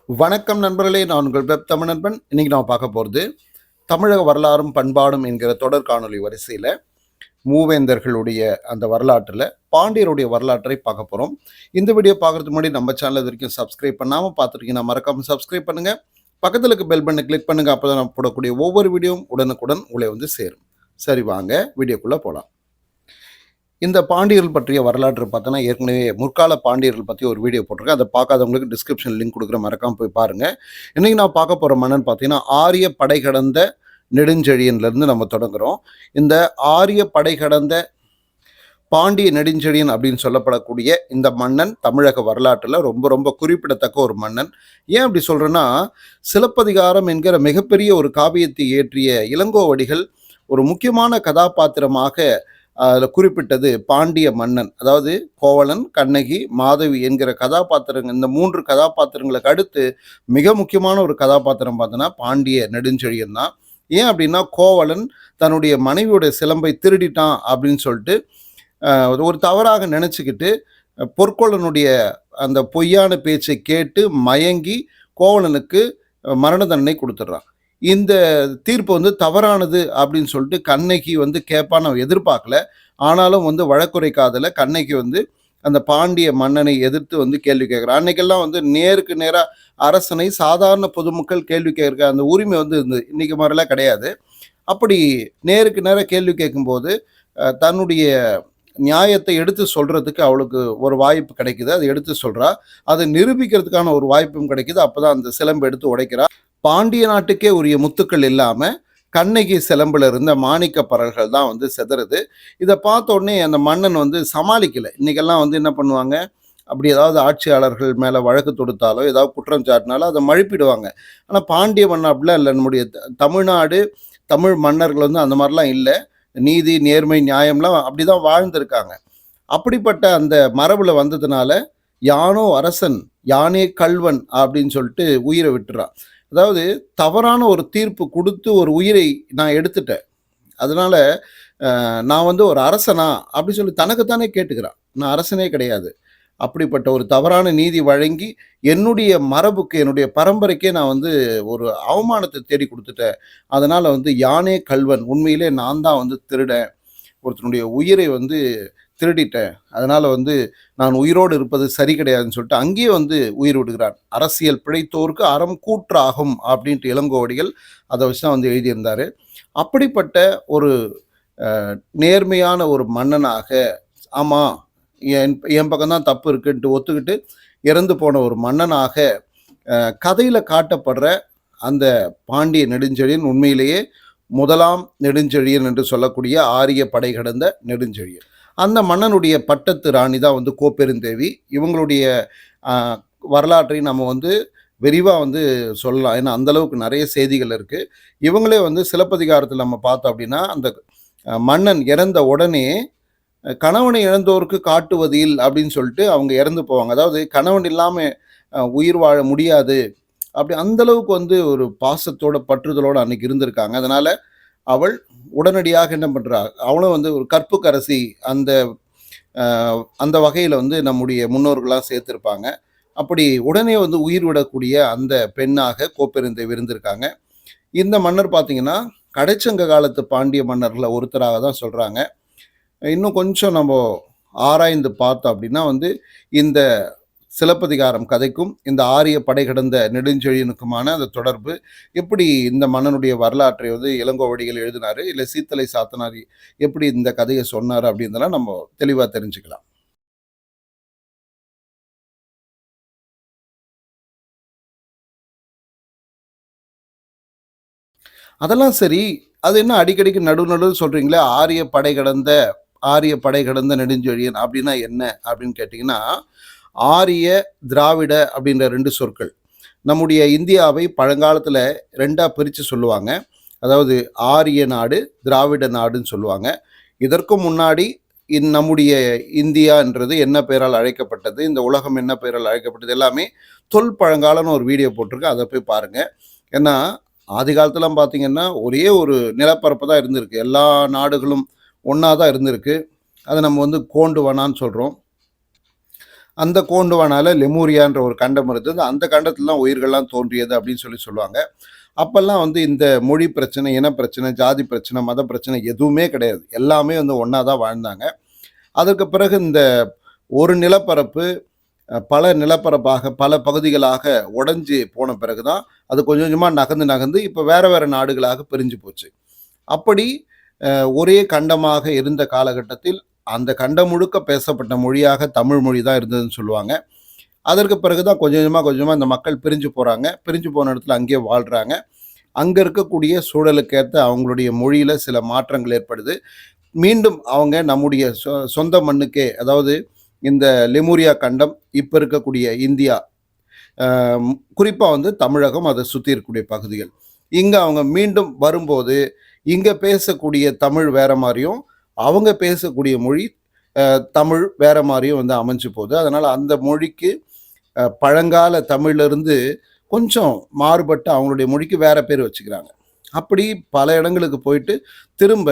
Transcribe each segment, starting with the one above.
வணக்கம் நண்பர்களே, நான் உங்கள் வெப் தமிழ் நண்பன். இன்னைக்கு நான் பார்க்க போகிறது தமிழக வரலாறும் பண்பாடும் என்கிற தொடர் காணொளி வரிசையில் மூவேந்தர்களுடைய அந்த வரலாற்றில் பாண்டியருடைய வரலாற்றை பார்க்க போகிறோம். இந்த வீடியோ பார்க்குறதுக்கு முன்னாடி நம்ம சேனல் இது வரைக்கும் சப்ஸ்கிரைப் பண்ணாமல் பார்த்துருக்கீங்கன்னா மறக்காமல் சப்ஸ்கிரைப் பண்ணுங்கள். பக்கத்தில் இருக்க பெல் பட்டனை கிளிக் பண்ணுங்கள். அப்போ தான் நான் போடக்கூடிய ஒவ்வொரு வீடியோவும் உடனுக்குடன் உங்களை வந்து சேரும். சரி, வாங்க வீடியோக்குள்ளே போகலாம். இந்த பாண்டியர்கள் பற்றிய வரலாற்று பார்த்தோன்னா ஏற்கனவே முற்கால பாண்டியர்கள் பற்றி ஒரு வீடியோ போட்டிருக்கேன். அதை பார்க்காதவங்களுக்கு டிஸ்கிரிப்ஷன் லிங்க் கொடுக்குற மறக்காமல் போய் பாருங்கள். இன்றைக்கி நான் பார்க்க போகிற மன்னன் பார்த்தீங்கன்னா ஆரிய படை கடந்த நெடுஞ்செழியன்லேருந்து நம்ம தொடங்குகிறோம். இந்த ஆரிய படை கடந்த பாண்டிய நெடுஞ்செழியன் அப்படின்னு சொல்லப்படக்கூடிய இந்த மன்னன் தமிழக வரலாற்றில் ரொம்ப ரொம்ப குறிப்பிடத்தக்க ஒரு மன்னன். ஏன் அப்படி சொல்கிறேன்னா, சிலப்பதிகாரம் என்கிற மிகப்பெரிய ஒரு காவியத்தை இயற்றிய இளங்கோவடிகள் ஒரு முக்கியமான கதாபாத்திரமாக அதில் குறிப்பிட்டது பாண்டிய மன்னன். அதாவது கோவலன், கண்ணகி, மாதவி என்கிற கதாபாத்திரங்கள், இந்த 3 கதாபாத்திரங்களுக்கு அடுத்து மிக முக்கியமான ஒரு கதாபாத்திரம் பார்த்தோன்னா பாண்டிய நெடுஞ்செழியன் தான். ஏன் அப்படின்னா, கோவலன் தன்னுடைய மனைவியோட சிலம்பை திருடிட்டான் அப்படின்னு சொல்லிட்டு ஒரு தவறாக நினச்சிக்கிட்டு பொற்கொள்ளனுடைய அந்த பொய்யான பேச்சை கேட்டு மயங்கி கோவலனுக்கு மரண தண்டனை கொடுத்துட்றான். இந்த தீர்ப்பு வந்து தவறானது அப்படின்னு சொல்லிட்டு கண்ணகி வந்து கேட்பான்னு எதிர்பார்க்கல. ஆனாலும் வந்து வழக்குரைக்காதல கண்ணகி வந்து அந்த பாண்டிய மன்னனை எதிர்த்து வந்து கேள்வி கேட்குறான். அன்னைக்கெல்லாம் வந்து நேருக்கு நேராக அரசனை சாதாரண பொதுமக்கள் கேள்வி கேட்குற அந்த உரிமை வந்து இருந்தது. இன்னைக்கு மாதிரிலாம் கிடையாது. அப்படி நேருக்கு நேராக கேள்வி கேட்கும்போது தன்னுடைய நியாயத்தை எடுத்து சொல்றதுக்கு அவளுக்கு ஒரு வாய்ப்பு கிடைக்குது. அதை எடுத்து சொல்றா. அதை நிரூபிக்கிறதுக்கான ஒரு வாய்ப்பும் கிடைக்குது. அப்போதான் அந்த சிலம்பு எடுத்து உடைக்கிறா. பாண்டிய நாட்டுக்கே உரிய முத்துக்கள் இல்லாமல் கண்ணகி சிலம்பில் இருந்த மாணிக்க பரல்கள் தான் வந்து செதறுது. இதை பார்த்த உடனே அந்த மன்னன் வந்து சமாளிக்கலை. இன்றைக்கெல்லாம் வந்து என்ன பண்ணுவாங்க, அப்படி ஏதாவது ஆட்சியாளர்கள் மேலே வழக்கு தொடுத்தாலோ ஏதாவது குற்றம் சாட்டினாலோ அதை மழுப்பிடுவாங்க. ஆனால் பாண்டிய மன்னன் அப்படிலாம் இல்லை. நம்முடைய தமிழ்நாடு தமிழ் மன்னர்கள் வந்து அந்த மாதிரிலாம் இல்லை. நீதி, நேர்மை, நியாயம்லாம் அப்படி தான் வாழ்ந்திருக்காங்க. அப்படிப்பட்ட அந்த மரபில் வந்ததுனால யானோ அரசன் யானே கல்வன் அப்படின்னு சொல்லிட்டு உயிரை விட்டுறான். அதாவது தவறான ஒரு தீர்ப்பு கொடுத்து ஒரு உயிரை நான் எடுத்துட்டேன், அதனால நான் வந்து ஒரு அரசனா அப்படின்னு சொல்லி தனக்குத்தானே கேட்டுக்கிறான். நான் அரசனே கிடையாது. அப்படிப்பட்ட ஒரு தவறான நீதி வழங்கி என்னுடைய மரபுக்கு, என்னுடைய பரம்பரைக்கே நான் வந்து ஒரு அவமானத்தை தேடி கொடுத்துட்டேன். அதனால் வந்து யானே கல்வன், உண்மையிலே நான் தான் வந்து திருடேன், ஒருத்தனுடைய உயிரை வந்து திருடிட்டேன், அதனால் வந்து நான் உயிரோடு இருப்பது சரி கிடையாதுன்னு சொல்லிட்டு அங்கேயே வந்து உயிர் விடுகிறான். அரசியல் பிழைத்தோருக்கு அறம் கூற்றாகும் அப்படின்ட்டு இளங்கோவடிகள் அதை வச்சு தான் வந்து எழுதியிருந்தார். அப்படிப்பட்ட ஒரு நேர்மையான ஒரு மன்னனாக, ஆமாம் என் பக்கம்தான் தப்பு இருக்குன்ட்டு ஒத்துக்கிட்டு இறந்து போன ஒரு மன்னனாக கதையில் காட்டப்படுற அந்த பாண்டிய நெடுஞ்செழியன் உண்மையிலேயே முதலாம் நெடுஞ்செழியன் என்று சொல்லக்கூடிய ஆரிய படை கடந்த நெடுஞ்செழியன். அந்த மன்னனுடைய பட்டத்து ராணி தான் வந்து கோப்பெருந்தேவி. இவங்களுடைய வரலாற்றை நம்ம வந்து விரிவாக வந்து சொல்லலாம். ஏன்னா அந்தளவுக்கு நிறைய செய்திகள் இருக்குது. இவங்களே வந்து சிலப்பதிகாரத்தில் நம்ம பார்த்தோம் அப்படின்னா, அந்த மன்னன் இறந்த உடனே கணவனை இழந்தோருக்கு காட்டுவதில் அப்படின்னு சொல்லிட்டு அவங்க இறந்து போவாங்க. அதாவது கணவன் இல்லாமல் உயிர் வாழ முடியாது, அப்படி அந்தளவுக்கு வந்து ஒரு பாசத்தோட பற்றுதலோடு அன்னைக்கு இருந்திருக்காங்க. அதனால் அவள் உடனடியாக என்ன பண்ணுறா, அவளும் வந்து ஒரு கற்புக்கரசி அந்த அந்த வகையில் வந்து நம்முடைய முன்னோர்களாக சேர்த்துருப்பாங்க. அப்படி உடனே வந்து உயிர் விடக்கூடிய அந்த பெண்ணாக கோப்பெருந்தேவி இருந்திருக்காங்க. இந்த மன்னர் பார்த்திங்கன்னா கடைச்சங்க காலத்து பாண்டிய மன்னர்களில் ஒருத்தராக தான் சொல்கிறாங்க. இன்னும் கொஞ்சம் நம்ம ஆராய்ந்து பார்த்தோம் அப்படின்னா வந்து இந்த சிலப்பதிகாரம் கதைக்கும் இந்த ஆரிய படை கடந்த நெடுஞ்செழியனுக்குமான அந்த தொடர்பு, எப்படி இந்த மன்னனுடைய வரலாற்றை வந்து இளங்கோவடிகள் எழுதினார், இல்லை சீத்தலை சாத்தனார் எப்படி இந்த கதையை சொன்னார் அப்படின்றதெல்லாம் நம்ம தெளிவாக தெரிஞ்சுக்கலாம். அதெல்லாம் சரி, அது என்ன அடிக்கடிக்கு நடு சொல்கிறீங்களே, ஆரிய படை கடந்த நெடுஞ்செழியன் அப்படின்னா என்ன அப்படின்னு கேட்டிங்கன்னா, ஆரிய திராவிட அப்படின்ற 2 சொற்கள். நம்முடைய இந்தியாவை பழங்காலத்தில் 2ஆக பிரித்து சொல்லுவாங்க. அதாவது ஆரிய நாடு, திராவிட நாடுன்னு சொல்லுவாங்க. இதற்கு முன்னாடி நம்முடைய இந்தியான்றது என்ன பெயரால் அழைக்கப்பட்டது, இந்த உலகம் என்ன பெயரால் அழைக்கப்பட்டது, எல்லாமே தொல்பழங்காலன்னு ஒரு வீடியோ போட்டிருக்கேன், அதை போய் பாருங்கள். ஏன்னா ஆதி காலத்துலாம் பார்த்திங்கன்னா ஒரே ஒரு நிலப்பரப்பு தான் இருந்திருக்கு. எல்லா நாடுகளும் ஒன்றா தான் இருந்திருக்கு. அதை நம்ம வந்து கோண்டுவனான்னு சொல்கிறோம். அந்த கோண்டுவானால லெமூரியான்ற ஒரு கண்டம் இருந்தது. அந்த கண்டத்துல தான் உயிர்கள்லாம் தோன்றியது அப்படின்னு சொல்லுவாங்க. அப்பல்லாம் வந்து இந்த மொழி பிரச்சனை, இன பிரச்சனை, ஜாதி பிரச்சனை, மத பிரச்சனை எதுவுமே கிடையாது. எல்லாமே வந்து ஒண்ணா தான் வாழ்ந்தாங்க. அதற்கு பிறகு இந்த ஒரு நிலப்பரப்பு பல நிலப்பரப்பாக, பல பகுதிகளாக உடைஞ்சு போன பிறகு தான், அது கொஞ்சம் கொஞ்சமா நகர்ந்து நகர்ந்து இப்ப வேற வேற நாடுகளாக பிரிஞ்சு போச்சு. அப்படி ஒரே கண்டமாக இருந்த காலகட்டத்தில், அந்த கண்டம் முழுக்க பேசப்பட்ட மொழியாக தமிழ் மொழி தான் இருந்ததுன்னு சொல்லுவாங்க. அதற்கு பிறகு தான் கொஞ்சம் கொஞ்சமா, கொஞ்சமா இந்த மக்கள் பிரிஞ்சு போறாங்க. பிரிஞ்சு போன இடத்துல அங்கேயே வாழ்றாங்க. அங்க இருக்கக்கூடிய சூழலுக்கேத்த அவங்களுடைய மொழியில சில மாற்றங்கள் ஏற்படுது. மீண்டும் அவங்க நம்முடைய சொந்த மண்ணுக்கே, அதாவது இந்த லெமூரியா கண்டம், இப்ப இருக்கக்கூடிய இந்தியா, அ குறிப்பா வந்து தமிழகம், அதை சுத்தி இருக்கக்கூடிய பகுதிகள். இங்க அவங்க மீண்டும் வரும்போது, இங்க பேசக்கூடிய தமிழ் வேற மாரியும், அவங்க பேசக்கூடிய மொழி தமிழ் வேற மாரியும் வந்து அமைஞ்சு போகுது. அதனால அந்த மொழிக்கு பழங்கால தமிழ்லேருந்து கொஞ்சம் மாறுபட்டு அவங்களுடைய மொழிக்கு வேற பேர் வச்சுக்கிறாங்க. அப்படி பல இடங்களுக்கு போயிட்டு திரும்ப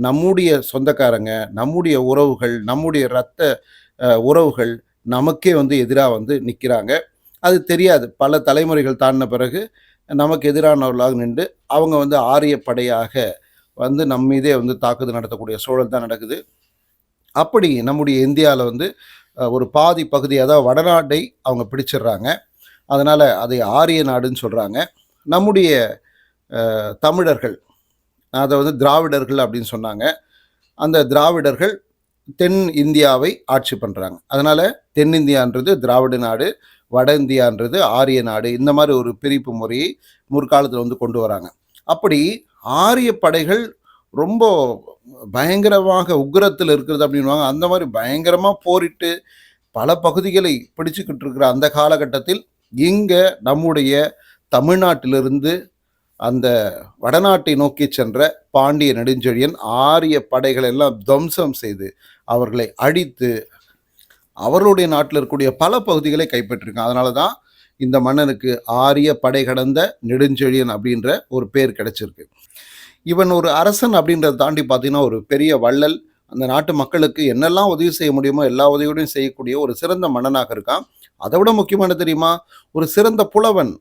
நம்முடைய சொந்தக்காரங்க, நம்முடைய உறவுகள், நம்முடைய இரத்த உறவுகள் நமக்கே வந்து எதிரா வந்து நிற்கிறாங்க. அது தெரியாது. பல தலைமுறைகள் தாண்டின பிறகு நமக்கு எதிரானவர்களாக நின்று அவங்க வந்து ஆரிய படையாக வந்து நம் மீதே வந்து தாக்குதல் நடத்தக்கூடிய சூழல் தான் நடக்குது. அப்படி நம்முடைய இந்தியாவில் வந்து ஒரு பாதி பகுதி, அதாவது வடநாட்டை அவங்க பிடிச்சிடுறாங்க. அதனால் அதை ஆரிய நாடுன்னு சொல்கிறாங்க. நம்முடைய தமிழர்கள், அதை வந்து திராவிடர்கள் அப்படின்னு சொன்னாங்க. அந்த திராவிடர்கள் தென் இந்தியாவை ஆட்சி பண்ணுறாங்க. அதனால் தென்னிந்தியான்றது திராவிட நாடு, வட இந்தியான்றது ஆரிய நாடு. இந்த மாதிரி ஒரு பிரிப்பு முறையை முற்காலத்தில் வந்து கொண்டு வராங்க. அப்படி ஆரிய படைகள் ரொம்ப பயங்கரமாக உக்கிரத்தில் இருக்கிறது அப்படின்வாங்க. அந்த மாதிரி பயங்கரமாக போரிட்டு பல பகுதிகளை பிடிச்சுக்கிட்டு இருக்கிற அந்த காலகட்டத்தில் இங்கே நம்முடைய தமிழ்நாட்டிலிருந்து அந்த வடநாட்டை நோக்கி சென்ற பாண்டிய நெடுஞ்செழியன் ஆரிய படைகளை எல்லாம் துவம்சம் செய்து அவர்களை அழித்து அவர்களுடைய நாட்டில் இருக்கக்கூடிய பல பகுதிகளை கைப்பற்றிருக்காங்க. அதனால தான் இந்த மன்னனுக்கு ஆரிய படை கடந்த நெடுஞ்செழியன் அப்படின்ற ஒரு பேர் கிடைச்சிருக்கு. இவன் ஒரு அரசன் அப்படின்றத தாண்டி பார்த்தீங்கன்னா ஒரு பெரிய வள்ளல். அந்த நாட்டு மக்களுக்கு என்னெல்லாம் உதவி செய்ய முடியுமோ எல்லா உதவியோடையும் செய்யக்கூடிய ஒரு சிறந்த மன்னனாக இருக்கான். அதை விட முக்கியமான தெரியுமா, ஒரு சிறந்த புலவன்.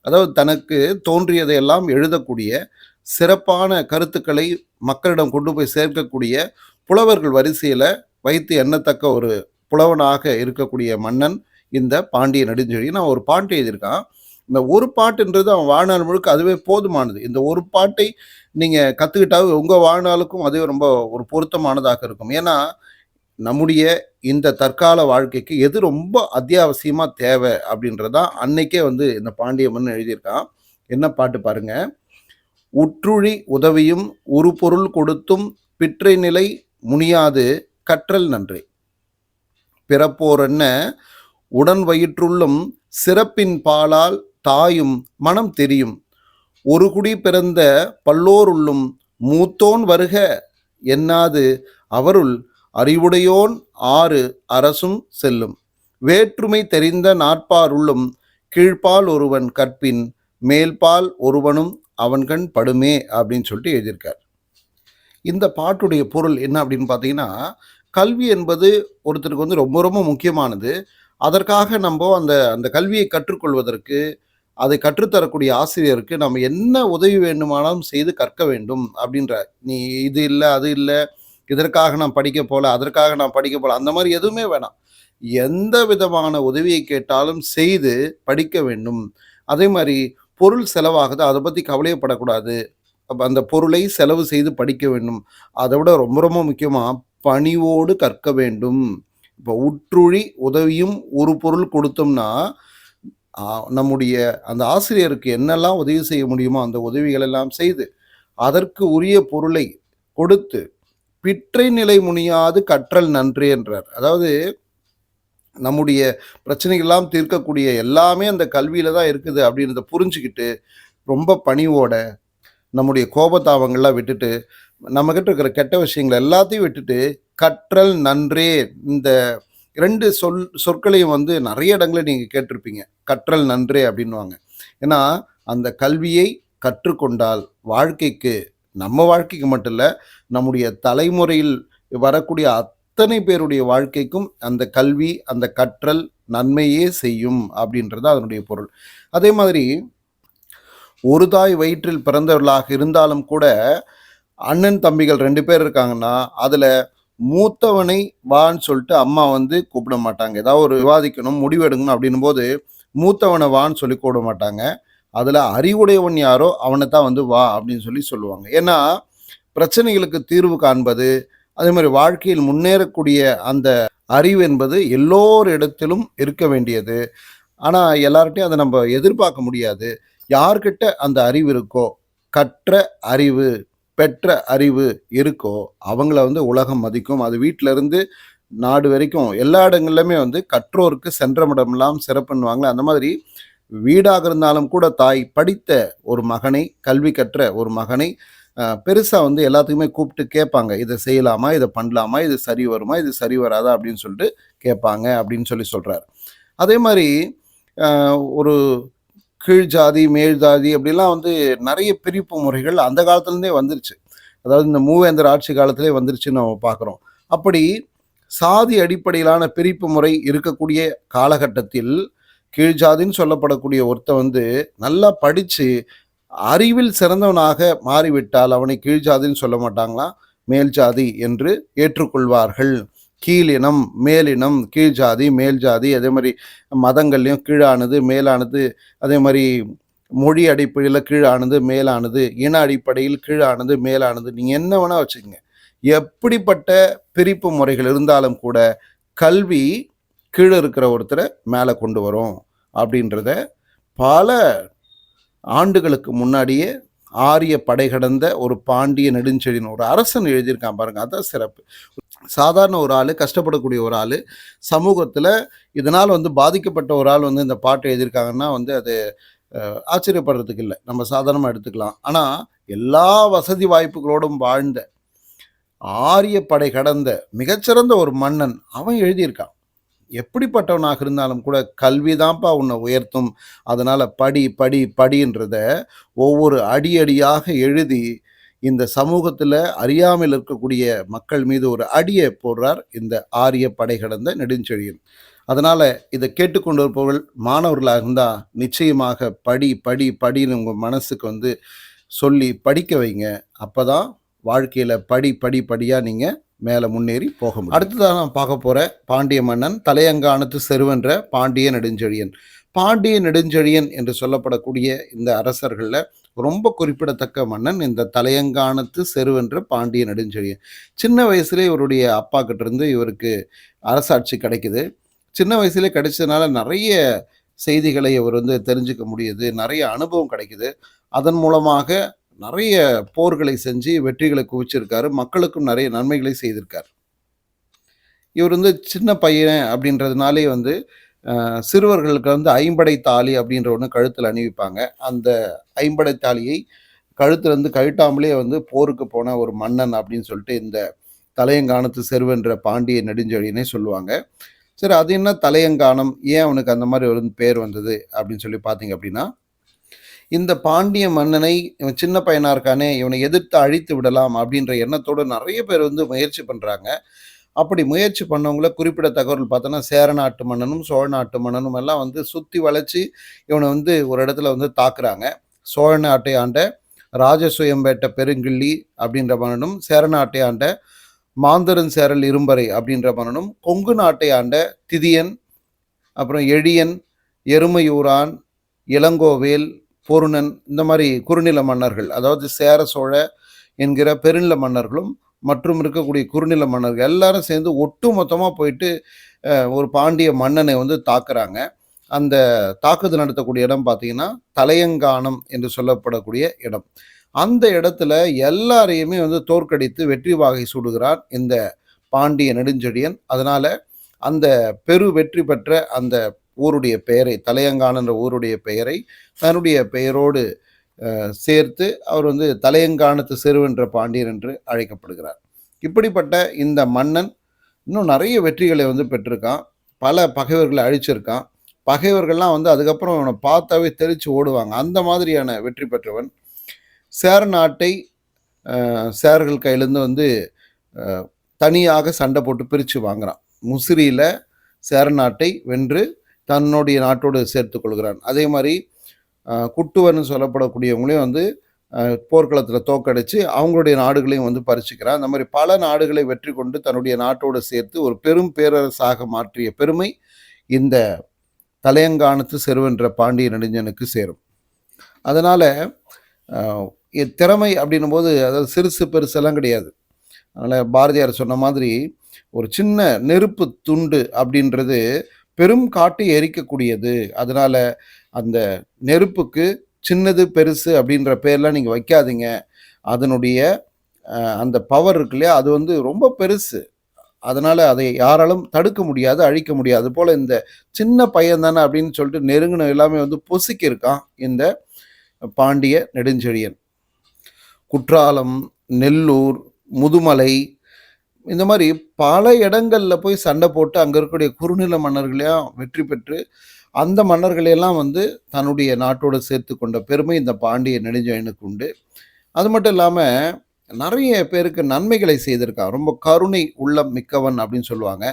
அதாவது தனக்கு தோன்றியதையெல்லாம் எழுதக்கூடிய, சிறப்பான கருத்துக்களை மக்களிடம் கொண்டு போய் சேர்க்கக்கூடிய புலவர்கள் வரிசையில் வைத்து எண்ணத்தக்க ஒரு புலவனாக இருக்கக்கூடிய மன்னன் இந்த பாண்டிய நெடுஞ்செழியன். அவன் ஒரு பாட்டு எழுதியிருக்கான். இந்த ஒரு பாட்டுன்றது அவன் வாழ்நாள் முழுக்க அதுவே போதுமானது. இந்த ஒரு பாட்டை நீங்கள் கற்றுக்கிட்டாவே உங்கள் வாழ்நாளுக்கும் அதுவே ரொம்ப ஒரு பொருத்தமானதாக இருக்கும். ஏன்னா நம்முடைய இந்த தற்கால வாழ்க்கைக்கு எது ரொம்ப அத்தியாவசியமாக தேவை அப்படின்றதான் அன்னைக்கே வந்து இந்த பாண்டிய மன்னன் எழுதியிருக்கான். என்ன பாட்டு பாருங்க. உற்றுழி உதவியும் ஒரு பொருள் கொடுத்தும் பிற்றை நிலை முனியாது கற்றல் நன்றே. பிறப்போரென்ன உடன் வயிற்றுள்ளும் சிறப்பின் பாலால் தாயும் மனம் தெரியும். ஒரு குடி பிறந்த பல்லோருள்ளும் மூத்தோன் வருக என்னாது அவருள் அறிவுடையோன் ஆறு அரசும் செல்லும். வேற்றுமை தெரிந்த நாற்பாருள்ளும் கீழ்ப்பால் ஒருவன் கற்பின் மேல்பால் ஒருவனும் அவன்கண் படுமே அப்படின்னு சொல்லிட்டு எழுதியிருக்கார். இந்த பாட்டுடைய பொருள் என்ன அப்படின்னு பார்த்தீங்கன்னா, கல்வி என்பது ஒருத்தருக்கு வந்து ரொம்ப ரொம்ப முக்கியமானது. அதற்காக நம்ம அந்த அந்த கல்வியை கற்றுக்கொள்வதற்கு, அதை கற்றுத்தரக்கூடிய ஆசிரியருக்கு நம்ம என்ன உதவி வேண்டுமானாலும் செய்து கற்க வேண்டும் அப்படின்றார். நீ இது இல்லை, அது இல்லை, இதற்காக நான் படிக்க போகல, அதற்காக நான் படிக்க போகல, அந்த மாதிரி எதுவுமே வேணாம். எந்த விதமான உதவியை கேட்டாலும் செய்து படிக்க வேண்டும். அதே மாதிரி பொருள் செலவாகுது, அதை பற்றி கவலையப்படக்கூடாது. அப்போ அந்த பொருளை செலவு செய்து படிக்க வேண்டும். அதை விட ரொம்ப ரொம்ப முக்கியமாக பணிவோடு கற்க வேண்டும். இப்போ உற்றுழி உதவியும் ஒரு பொருள் கொடுத்தோம்னா நம்முடைய அந்த ஆசிரியருக்கு என்னெல்லாம் உதவி செய்ய முடியுமோ அந்த உதவிகள் எல்லாம் செய்து அதற்கு உரிய பொருளை கொடுத்து பிற்றை நிலை முனியாது கற்றல் நன்றே என்றார். அதாவது நம்முடைய பிரச்சனைகள்லாம் தீர்க்கக்கூடிய எல்லாமே அந்த கல்வியில தான் இருக்குது அப்படின்றத புரிஞ்சுக்கிட்டு ரொம்ப பணிவோட நம்முடைய கோபதாபங்கள்லாம் விட்டுட்டு நம்மக்கிட்ட இருக்கிற கெட்ட விஷயங்கள் எல்லாத்தையும் விட்டுட்டு கற்றல் நன்றே, இந்த 2 சொற்களையும் வந்து நிறைய இடங்களில் நீங்கள் கேட்டிருப்பீங்க. கற்றல் நன்றே அப்படின்வாங்க. ஏன்னா அந்த கல்வியை கற்றுக்கொண்டால் வாழ்க்கைக்கு, நம்ம வாழ்க்கைக்கு மட்டும் இல்லை, நம்முடைய தலைமுறையில் வரக்கூடிய அத்தனை பேருடைய வாழ்க்கைக்கும் அந்த கல்வி, அந்த கற்றல் நன்மையே செய்யும் அப்படின்றது அதனுடைய பொருள். அதே மாதிரி ஒரு தாய் வயிற்றில் பிறந்தவர்களாக இருந்தாலும் கூட அண்ணன் தம்பிகள் 2 பேர் இருக்காங்கன்னா, அதுல மூத்தவனை வான்னு சொல்லிட்டு அம்மா வந்து கூப்பிட மாட்டாங்க. ஏதாவது ஒரு விவாதிக்கணும், முடிவெடுக்கணும் அப்படின்னும்போது, மூத்தவன வான்னு சொல்லி கூப்பிட மாட்டாங்க. அதுல அறிவுடையவன் யாரோ அவன தான் வந்து வா அப்படின்னு சொல்லி சொல்லுவாங்க. ஏன்னா, பிரச்சனைகளுக்கு தீர்வு காண்பது, அதே மாரி வாழ்க்கையில் முன்னேறக்கூடிய அந்த அறிவு என்பது எல்லோரிடத்திலும் இருக்க வேண்டியது. ஆனா, எல்லார்ட்டயும் அத நம்ப எதிர்பார்க்க முடியாது. யார்கிட்ட அந்த அறிவு இருக்கோ, கற்ற அறிவு, பெற்ற அறிவு இருக்கோ, அவங்கள வந்து உலகம் மதிக்கும். அது வீட்ல இருந்து நாடு வரைக்கும் எல்லா இடங்கள்லயுமே வந்து கற்றோருக்கு சென்றமிடமெல்லாம் சிறப்புன்னுவாங்கல்ல, அந்த மாதிரி வீடாக இருந்தாலும் கூட தாய் படித்த ஒரு மகனை, கல்வி கற்ற ஒரு மகனை பெருசா வந்து எல்லாத்துக்குமே கூப்பிட்டு கேட்பாங்க. இத செய்யலாமா? இத பண்ணலாமா? இது சரி வருமா? இது சரி வராதா? அப்படின்னு சொல்லிட்டு கேட்பாங்க அப்படின்னு சொல்லி சொல்றாரு. அதே மாரி அ ஒரு கீழ் ஜாதி, மேல் ஜாதி அப்படிலாம் வந்து நெறைய பிரிப்பு முறைகள் அந்த காலத்துலேருந்தே வந்துருச்சு. அதாவது இந்த மூவேந்தர் ஆட்சி காலத்திலே வந்துருச்சுன்னு நம்ம பார்க்குறோம். அப்படி சாதி அடிப்படையிலான பிரிப்பு முறை இருக்கக்கூடிய காலகட்டத்தில், கீழ் ஜாதின்னு சொல்லப்படக்கூடிய ஒருத்தன் வந்து நல்லா படிச்சு, அறிவில் சிறந்தவனாக மாறிவிட்டால் அவனை கீழ் ஜாதின்னு சொல்ல மாட்டாங்களாம். மேல் ஜாதி என்று ஏற்றுக்கொள்வார்கள். கீழினம், மேலினம், கீழ் ஜாதி, மேல் ஜாதி, அதே மாரி மதங்கள்லயும் கீழானது, மேலானது, அதே மாரி மொழி அடிப்படையில கீழானது, மேலானது, இன அடிப்படையில் கீழானது, மேலானது. நீங்க என்ன வேணா வச்சுக்கங்க. எப்படிப்பட்ட பிரிப்பு முறைகள் இருந்தாலும் கூட, கல்வி கீழ இருக்கிற ஒருத்தர மேல கொண்டு வரும். அப்படின்றத பல ஆண்டுகளுக்கு முன்னாடியே ஆரிய படை கடந்த ஒரு பாண்டிய நெடுஞ்செழியன் ஒரு அரசன் எழுதியிருக்கான் பாருங்க. அதான் சிறப்பு. சாதாரண ஒரு ஆளு, கஷ்டப்படக்கூடிய ஒரு ஆளு, சமூகத்துல இதனால வந்து பாதிக்கப்பட்ட ஒரு ஆள் வந்து இந்த பாட்டு எழுதியிருக்காங்கன்னா வந்து அது ஆச்சரியப்படுறதுக்கு இல்ல. நம்ம சாதாரணமா எடுத்துக்கலாம். ஆனா, எல்லா வசதி வாய்ப்புகளோடும் வாழ்ந்த, ஆரிய படை கடந்த மிகச்சிறந்த ஒரு மன்னன் அவன் எழுதியிருக்கான். எப்படிப்பட்டவனாக இருந்தாலும் கூட கல்வி தான்ப்பா உன்னை உயர்த்தும். அதனால படி, படி, படின்றத ஒவ்வொரு அடி அடியாக எழுதி இந்த சமூகத்துல அறியாமையில் இருக்கக்கூடிய மக்கள் மீது ஒரு அடிய போடுறார் இந்த ஆரிய படை கடந்த நெடுஞ்செழியன். அதனால இத கேட்டுக்கொண்டிருப்பவர்கள் மாணவர்களாக இருந்தா நிச்சயமாக படி, படி, படின்னு உங்க மனசுக்கு வந்து சொல்லி படிக்க வைங்க. அப்பதான் வாழ்க்கையில படி, படி, படியா நீங்க மேல முன்னேறி போக முடியும். அடுத்ததா நான் பார்க்க போற பாண்டிய மன்னன் தலையங்கானத்து செருவென்ற பாண்டிய நெடுஞ்செழியன். பாண்டிய நெடுஞ்செழியன் என்று சொல்லப்படக்கூடிய இந்த அரசர்கள்ல ரொம்ப குறிப்பிடத்தக்க மன்னன் இந்த தலையங்கானத்து செருவென்ற பாண்டிய நெடுஞ்செழியன். சின்ன வயசுலேயே இவருடைய அப்பா கிட்ட இருந்து இவருக்கு அரசாட்சி கிடைக்குது. சின்ன வயசுலேயே கிடைச்சதுனால நிறைய செய்திகளை இவர் வந்து தெரிஞ்சுக்க முடியுது. நிறைய அனுபவம் கிடைக்குது. அதன் மூலமாக நிறைய போர்களை செஞ்சு வெற்றிகளை குவிச்சிருக்காரு. மக்களுக்கும் நிறைய நன்மைகளை செய்திருக்கார். இவர் வந்து சின்ன பையன் அப்படின்றதுனாலே வந்து சிறுவர்களுக்கு வந்து ஐம்படை தாலி அப்படின்ற ஒன்று கழுத்தில் அணிவிப்பாங்க. அந்த ஐம்படை தாலியை கழுத்திலிருந்து கழட்டாமலே வந்து போருக்கு போன ஒரு மன்னன் அப்படின்னு சொல்லிட்டு இந்த தலையங்கானத்து செருவென்ற பாண்டிய நெடுஞ்செழியனை சொல்லுவாங்க. சரி, அது என்ன தலையங்கானம், ஏன் அவனுக்கு அந்த மாதிரி ஒரு பேர் வந்தது அப்படின்னு சொல்லி பார்த்தீங்க அப்படின்னா, இந்த பாண்டிய மன்னனை இவன் சின்ன பையனா இருக்கானே, இவனை எதிர்த்து அழித்து விடலாம் அப்படின்ற எண்ணத்தோடு நிறைய பேர் வந்து முயற்சி பண்றாங்க. அப்படி முயற்சி பண்ணவங்கள குறிப்பிடத்தக்கவர்கள் பார்த்தோன்னா, சேர நாட்டு மன்னனும், சோழ நாட்டு மன்னனும் எல்லாம் வந்து சுத்தி வளைச்சு இவனை வந்து ஒரு இடத்துல வந்து தாக்குறாங்க. சோழ நாட்டை ஆண்ட ராஜசுயம்பேட்ட பெருங்கிள்ளி அப்படின்ற மன்னனும், சேர நாட்டை ஆண்ட மாந்தரன் சேரல் இரும்பறை அப்படின்ற மன்னனும், கொங்கு நாட்டை ஆண்ட திதியன், அப்புறம் எழியன், எருமையூரான், இளங்கோவேல், பொருணன், இந்த மாதிரி குறுநில மன்னர்கள், அதாவது சேர சோழ என்கிற பெருநில மன்னர்களும் மற்றும் இருக்கக்கூடிய குறுநில மன்னர்கள் எல்லாரும் சேர்ந்து ஒட்டு மொத்தமாக போயிட்டு ஒரு பாண்டிய மன்னனை வந்து தாக்குறாங்க. அந்த தாக்குதல் நடத்தக்கூடிய இடம் பார்த்தீங்கன்னா தலையங்கானம் என்று சொல்லப்படக்கூடிய இடம். அந்த இடத்துல எல்லாரையுமே வந்து தோற்கடித்து வெற்றி வாகை சூடுகிறான் இந்த பாண்டிய நெடுஞ்செழியன். அதனால அந்த பெரு வெற்றி பெற்ற அந்த ஊருடைய பெயரை, தலையங்கான் என்ற ஊருடைய பெயரை தன்னுடைய பெயரோடு சேர்த்து அவர் வந்து தலையங்கானத்து செருவென்ற பாண்டியன் என்று அழைக்கப்படுகிறார். இப்படிப்பட்ட இந்த மன்னன் இன்னும் நிறைய வெற்றிகளை வந்து பெற்றிருக்கான். பல பகைவர்களை அழிச்சிருக்கான். பகைவர்கள்லாம் வந்து அதுக்கப்புறம் அவனை பார்த்தாவே தெரிச்சு ஓடுவாங்க. அந்த மாதிரியான வெற்றி பெற்றவன். சேர நாட்டை சேரர்கள் கையிலேருந்து வந்து தனியாக சண்டை போட்டு பிரித்து வாங்குறான். முசிறியில் சேர நாட்டை வென்று தன்னுடைய நாட்டோடு சேர்த்து கொள்கிறான். அதே மாதிரி குட்டுவர்னு சொல்லப்படக்கூடியவங்களையும் வந்து போர்க்களத்தில் தோக்கடித்து அவங்களுடைய நாடுகளையும் வந்து பறிச்சுக்கிறான். அந்த மாதிரி பல நாடுகளை வெற்றி கொண்டு தன்னுடைய நாட்டோடு சேர்த்து ஒரு பெரும் பேரரசாக மாற்றிய பெருமை இந்த தலையங்கானத்து செருவென்ற பாண்டிய நெடுஞ்சனுக்கு சேரும். அதனால் திறமை அப்படின்னும் போது அதாவது சிறுசு பெருசெல்லாம் கிடையாது. அதனால் பாரதியார் சொன்ன மாதிரி ஒரு சின்ன நெருப்பு துண்டு அப்படின்றது பெரும் காட்டை எரிக்கக்கூடியது. அதனால் அந்த நெருப்புக்கு சின்னது பெருசு அப்படின்ற பேர்லாம் நீங்கள் வைக்காதீங்க. அதனுடைய அந்த பவர் இருக்கு இல்லையா, அது வந்து ரொம்ப பெருசு. அதனால் அதை யாராலும் தடுக்க முடியாது, அழிக்க முடியாது. போல் இந்த சின்ன பையன் தானே அப்படின்னு சொல்லிட்டு நெருங்கின எல்லாமே வந்து பொசுக்கியிருக்கான் இந்த பாண்டிய நெடுஞ்செழியன். குற்றாலம், நெல்லூர், முதுமலை இந்த மாதிரி பல இடங்களில் போய் சண்டை போட்டு அங்கே இருக்கக்கூடிய குறுநில மன்னர்களையும் வெற்றி பெற்று அந்த மன்னர்களையெல்லாம் வந்து தன்னுடைய நாட்டோடு சேர்த்து கொண்ட பெருமை இந்த பாண்டிய நெடுஞ்செழியனுக்கு உண்டு. அது மட்டும் இல்லாமல் நிறைய பேருக்கு நன்மைகளை செய்திருக்கான். ரொம்ப கருணை உள்ளம் மிக்கவன் அப்படின்னு சொல்லுவாங்க.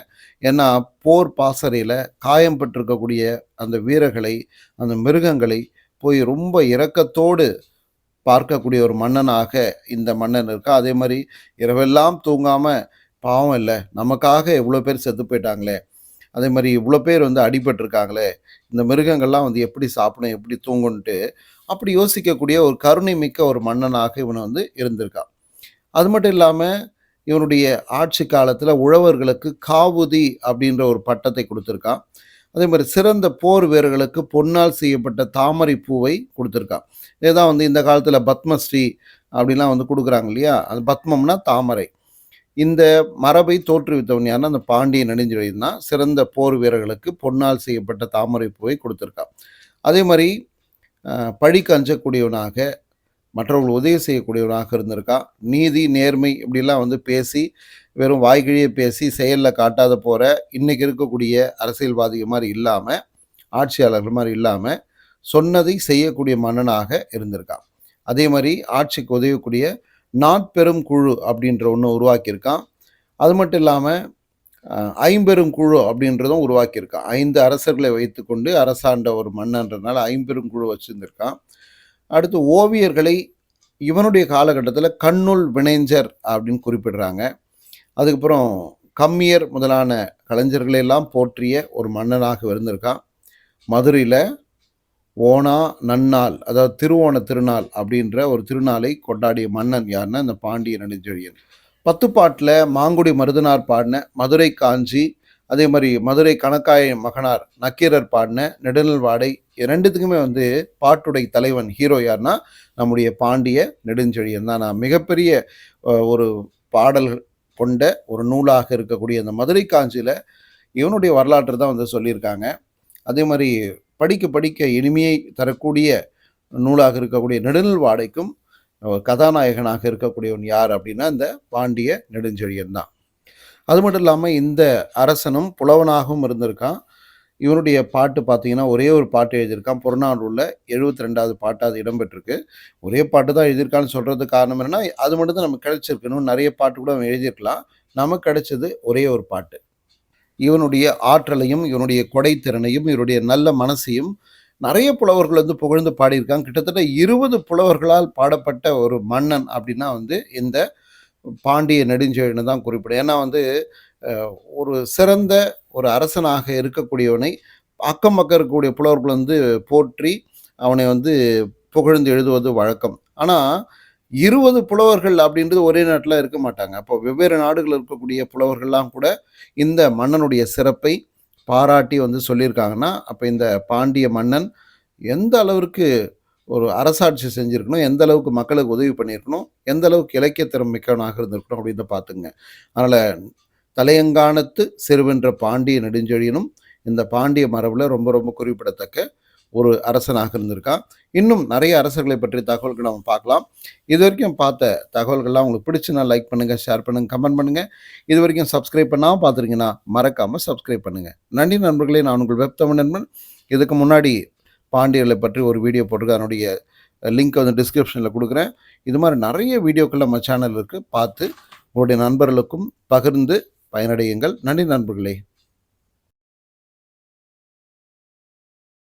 ஏன்னா போர் பாசறையில் காயம் பெற்றிருக்கக்கூடிய அந்த வீரர்களை, அந்த மிருகங்களை போய் ரொம்ப இரக்கத்தோடு பார்க்கக்கூடிய ஒரு மன்னனாக இந்த மன்னன் இருக்கா. அதே மாதிரி இரவெல்லாம் தூங்காமல் பாவம் இல்லை, நமக்காக இவ்வளோ பேர் செத்து போயிட்டாங்களே, அதே மாதிரி இவ்வளோ பேர் வந்து அடிபட்டிருக்காங்களே, இந்த மிருகங்கள்லாம் வந்து எப்படி சாப்பிடும், எப்படி தூங்குன்ட்டு அப்படி யோசிக்கக்கூடிய ஒரு கருணை மிக்க ஒரு மன்னனாக இவனை வந்து இருந்திருக்கான். அது மட்டும் இல்லாமல் இவனுடைய ஆட்சி காலத்தில் உழவர்களுக்கு காவுதி அப்படின்ற ஒரு பட்டத்தை கொடுத்துருக்கான். அதே மாதிரி சிறந்த போர் வீரர்களுக்கு பொன்னால் செய்யப்பட்ட தாமரை பூவை கொடுத்துருக்கான். இதுதான் வந்து இந்த காலத்தில் பத்மஸ்ரீ அப்படிலாம் வந்து கொடுக்குறாங்க இல்லையா, அது பத்மம்னா தாமரை. இந்த மரபை தோற்றுவித்தவன் யாருன்னா அந்த பாண்டிய நெடுஞ்செழியன் தான். சிறந்த போர் வீரர்களுக்கு பொன்னால் செய்யப்பட்ட தாமரை பூவை கொடுத்துருக்கான். அதே மாதிரி பழிக்கு அஞ்சக்கூடியவனாக, மற்றவர்கள் உதவி செய்யக்கூடியவனாக இருந்திருக்கான். நீதி நேர்மை இப்படிலாம் வந்து பேசி வெறும் வாய்கிழியே பேசி செயலில் காட்டாத போகிற இன்றைக்கி இருக்கக்கூடிய அரசியல்வாதிகள் மாதிரி இல்லாமல், ஆட்சியாளர்கள் மாதிரி இல்லாமல் சொன்னதை செய்யக்கூடிய மன்னனாக இருந்திருக்கான். அதே மாதிரி ஆட்சிக்கு உதவக்கூடிய நாட்பெரும் குழு அப்படின்ற ஒன்று உருவாக்கியிருக்கான். அது மட்டும் இல்லாமல் ஐம்பெரும் குழு அப்படின்றதும் உருவாக்கியிருக்கான். 5 அரசர்களை வைத்துக்கொண்டு அரசாண்ட ஒரு மன்னன்றதுனால ஐம்பெரும் குழு வச்சுருந்துருக்கான். அடுத்து ஓவியர்களை இவனுடைய காலகட்டத்தில் கண்ணுள் வினைஞர் அப்படின்னு குறிப்பிடுறாங்க. அதுக்கப்புறம் கம்மியர் முதலான கலைஞர்களெல்லாம் போற்றிய ஒரு மன்னனாக இருந்திருக்கான். மதுரையில் ஓணா நன்னாள், அதாவது திருவோண திருநாள் அப்படின்ற ஒரு திருநாளை கொண்டாடிய மன்னன் யாருன்னா இந்த பாண்டிய நெடுஞ்செழியன். 10 பாட்டில் மாங்குடி மருதனார் பாடின மதுரை காஞ்சி, அதே மாதிரி மதுரை கணக்காய மகனார் நக்கீரர் பாடின நெடுநல்வாடை, ரெண்டுத்துக்குமே வந்து பாட்டுடை தலைவன் ஹீரோ யாருன்னா நம்முடைய பாண்டிய நெடுஞ்செழியன் தான். நான் மிகப்பெரிய ஒரு பாடல் கொண்ட ஒரு நூலாக இருக்கக்கூடிய அந்த மதுரை காஞ்சியில் இவனுடைய வரலாற்று தான் வந்து சொல்லியிருக்காங்க. அதே மாதிரி படிக்க படிக்க இனிமையை தரக்கூடிய நூலாக இருக்கக்கூடிய நெடுநல்வாடைக்கும் கதாநாயகனாக இருக்கக்கூடியவன் யார் அப்படின்னா இந்த பாண்டிய நெடுஞ்செழியன் தான். அது மட்டும் இல்லாமல் இந்த அரசனும் புலவனாகவும் இருந்திருக்கான். இவனுடைய பாட்டு பார்த்தீங்கன்னா ஒரே ஒரு பாட்டு எழுதியிருக்கான். புறநானூறில் 72வது பாட்டு அது இடம்பெற்றிருக்கு. ஒரே பாட்டு தான் எழுதியிருக்கான்னு சொல்கிறதுக்கு காரணம் என்னென்னா அது மட்டும் தான் நமக்கு கிடைச்சிருக்கணும். நிறைய பாட்டு கூட அவன் எழுதியிருக்கலாம். நமக்கு கிடைச்சது ஒரே ஒரு பாட்டு. இவனுடைய ஆற்றலையும் இவனுடைய கொடைத்திறனையும் இவனுடைய நல்ல மனசையும் நிறைய புலவர்கள் வந்து புகழ்ந்து பாடியிருக்காங்க. கிட்டத்தட்ட 20 புலவர்களால் பாடப்பட்ட ஒரு மன்னன் அப்படின்னா வந்து இந்த பாண்டிய நெடுஞ்செழியன் தான் குறிப்பிடும். ஏன்னா வந்து ஒரு சிறந்த ஒரு அரசனாக இருக்கக்கூடியவனை அக்கம் பக்கம் இருக்கக்கூடிய புலவர்கள் வந்து போற்றி அவனை வந்து புகழ்ந்து எழுதுவது வழக்கம். ஆனால் 20 புலவர்கள் அப்படின்றது ஒரே நாட்டில் இருக்க மாட்டாங்க. அப்போ வெவ்வேறு நாடுகளில் இருக்கக்கூடிய புலவர்கள்லாம் கூட இந்த மன்னனுடைய சிறப்பை பாராட்டி வந்து சொல்லியிருக்காங்கன்னா அப்போ இந்த பாண்டிய மன்னன் எந்த அளவிற்கு ஒரு அரசாட்சி செஞ்சுருக்கணும், எந்த அளவுக்கு மக்களுக்கு உதவி பண்ணியிருக்கணும், எந்த அளவுக்கு இலக்கியத்திறம் மிக்கவனாக இருந்திருக்கணும் அப்படின்னு பார்த்துங்க. அதனால் தலையங்கானத்து செருவென்ற பாண்டிய நெடுஞ்செழியனும் இந்த பாண்டிய மரபில் ரொம்ப ரொம்ப குறிப்பிடத்தக்க ஒரு அரசனாக இருந்திருக்கான். இன்னும் நிறைய அரசர்களை பற்றிய தகவல்கள் நம்ம பார்க்கலாம். இது வரைக்கும் பார்த்த தகவல்கள்லாம் உங்களுக்கு பிடிச்சுன்னா லைக் பண்ணுங்கள், ஷேர் பண்ணுங்கள், கமெண்ட் பண்ணுங்கள். இது வரைக்கும் சப்ஸ்கிரைப் பண்ணாமல் பார்த்துருக்கீங்கன்னா மறக்காமல் சப்ஸ்கிரைப் பண்ணுங்கள். நன்றி நண்பர்களே. நான் உங்கள் வெப் தமிழ் நண்பன். இதுக்கு முன்னாடி பாண்டியர்களை பற்றி ஒரு வீடியோ போட்டிருக்கேன். அதனுடைய லிங்க் வந்து டிஸ்கிரிப்ஷனில் கொடுக்குறேன். இது மாதிரி நிறைய வீடியோக்கள் நம்ம சேனல் இருக்குது, பார்த்து உங்களுடைய நண்பர்களுக்கும் பகிர்ந்து பயனடையுங்கள். நன்றி நண்பர்களே.